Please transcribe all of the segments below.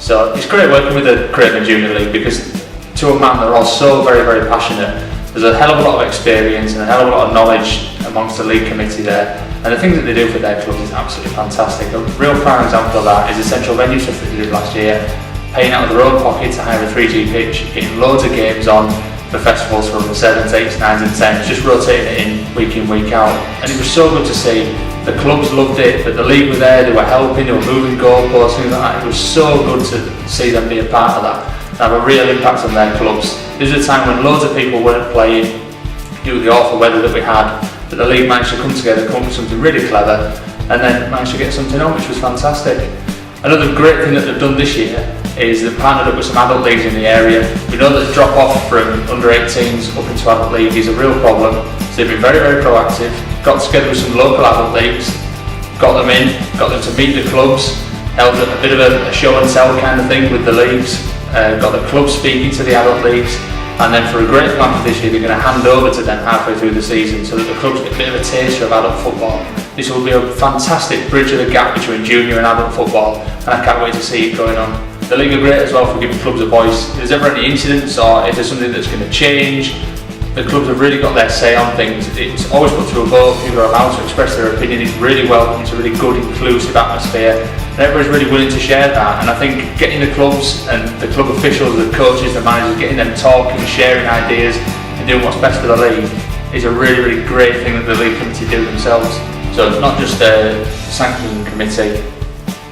So it's great working with the Craven Junior League because to a man they're all so very, very passionate. There's a hell of a lot of experience and a hell of a lot of knowledge amongst the league committee there, and the things that they do for their clubs is absolutely fantastic. A real prime example of that is the central venue stuff that they did last year, paying out of their own pocket to hire a 3G pitch, getting loads of games on for festivals from the 7s, 8s, 9s and 10s, just rotating it in, week out, and it was so good to see. The clubs loved it, but the league were there, they were helping, they were moving goalposts, things like that. It was so good to see them be a part of that and have a real impact on their clubs. This was a time when loads of people weren't playing due to the awful weather that we had, but the league managed to come together, come up with something really clever, and then managed to get something on, which was fantastic. Another great thing that they've done this year is they've partnered up with some adult leagues in the area. We know that the drop off from under 18s up into adult league is a real problem, so they've been very, very proactive, got together with some local adult leagues, got them in, got them to meet the clubs, held a bit of a show and tell kind of thing with the leagues, got the clubs speaking to the adult leagues, and then for a great plan for this year they're going to hand over to them halfway through the season so that the clubs get a bit of a taster of adult football. This will be a fantastic bridge of the gap between junior and adult football, and I can't wait to see it going on. The league are great as well for giving clubs a voice. If there's ever any incidents or if there's something that's going to change, the clubs have really got their say on things. It's always put to a vote, people are allowed to express their opinion, it's really welcome, it's a really good, inclusive atmosphere, and everybody's really willing to share that. And I think getting the clubs and the club officials, the coaches, the managers, getting them talking, sharing ideas and doing what's best for the league is a really, really great thing that the league committee do themselves. So it's not just a sanctioning committee,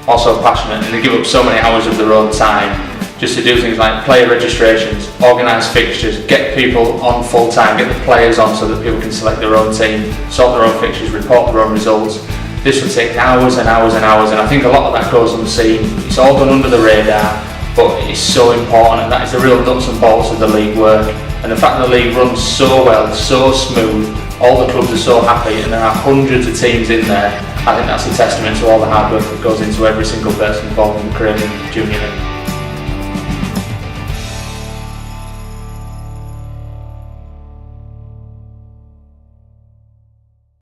also passionate, and they give up so many hours of their own time just to do things like player registrations, organise fixtures, get people on full time, get the players on so that people can select their own team, sort their own fixtures, report their own results. This would take hours and hours and hours, and I think a lot of that goes unseen. It's all done under the radar, but it's so important, and that is the real nuts and bolts of the league work. And the fact that the league runs so well, so smooth, all the clubs are so happy, and there are hundreds of teams in there, I think that's a testament to all the hard work that goes into every single person involved in the Craven Junior League.